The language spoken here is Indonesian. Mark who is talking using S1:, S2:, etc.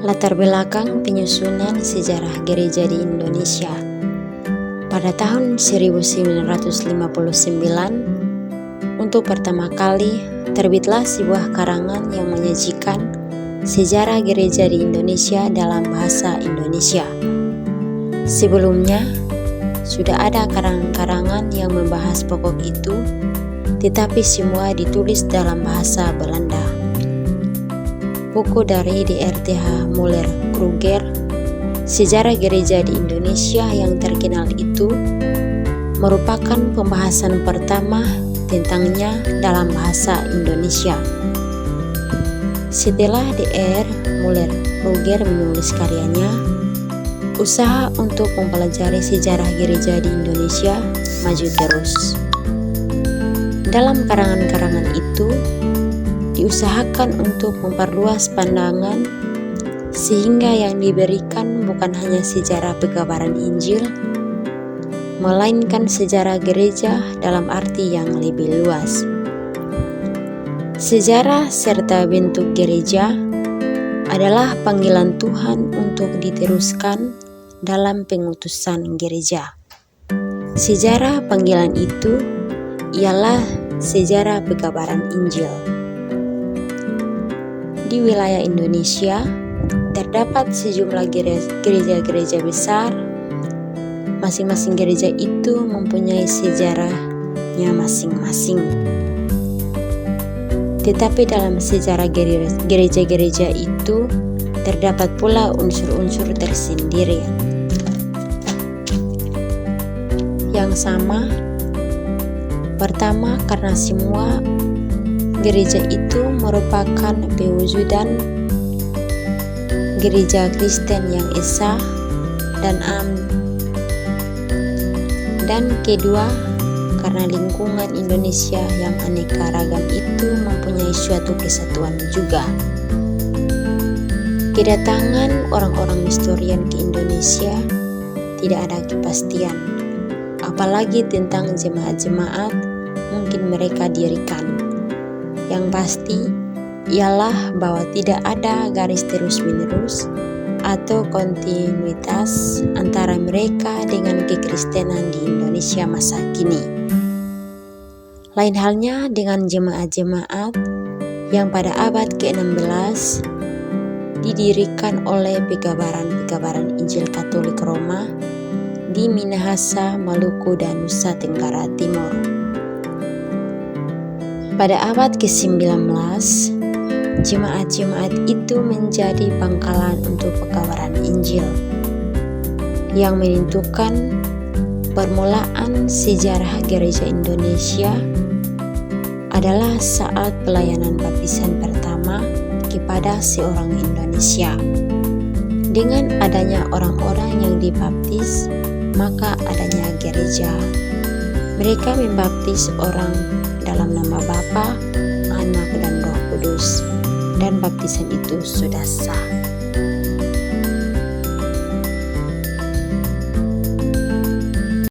S1: Latar belakang penyusunan sejarah gereja di Indonesia. Pada tahun 1959, untuk pertama kali terbitlah sebuah karangan yang menyajikan sejarah gereja di Indonesia dalam bahasa Indonesia. Sebelumnya, sudah ada karangan-karangan yang membahas pokok itu, tetapi semua ditulis dalam bahasa Belanda. Buku dari D.R.Th. Müller-Kruger, Sejarah Gereja di Indonesia yang terkenal itu, merupakan pembahasan pertama tentangnya dalam bahasa Indonesia. Setelah D.R. Müller-Kruger menulis karyanya, usaha untuk mempelajari sejarah gereja di Indonesia maju terus. Dalam karangan-karangan itu, diusahakan untuk memperluas pandangan sehingga yang diberikan bukan hanya sejarah pekabaran Injil, melainkan sejarah gereja dalam arti yang lebih luas. Sejarah serta bentuk gereja adalah panggilan Tuhan untuk diteruskan dalam pengutusan gereja. Sejarah panggilan itu ialah sejarah pekabaran Injil. Di wilayah Indonesia, terdapat sejumlah gereja-gereja besar. Masing-masing gereja itu mempunyai sejarahnya masing-masing. Tetapi dalam sejarah gereja-gereja itu, terdapat pula unsur-unsur tersendiri yang sama. Pertama, karena semua gereja itu merupakan pewujudan gereja Kristen yang esa dan am. Dan kedua, karena lingkungan Indonesia yang aneka ragam itu mempunyai suatu kesatuan juga. Kedatangan orang-orang historian ke Indonesia tidak ada kepastian, apalagi tentang jemaat-jemaat mungkin mereka dirikan. Yang pasti ialah bahwa tidak ada garis terus-menerus atau kontinuitas antara mereka dengan kekristenan di Indonesia masa kini. Lain halnya dengan jemaat-jemaat yang pada abad ke-16 didirikan oleh pekabaran-pekabaran Injil Katolik Roma di Minahasa, Maluku, dan Nusa Tenggara Timur. Pada abad ke-19, jemaat-jemaat itu menjadi pangkalan untuk pekabaran Injil. Yang menentukan permulaan sejarah gereja Indonesia adalah saat pelayanan baptisan pertama kepada seorang Indonesia. Dengan adanya orang-orang yang dibaptis, maka adanya gereja. Mereka membaptis orang dalam nama Bapa, Anak, dan Roh Kudus, dan baptisan itu sudah sah.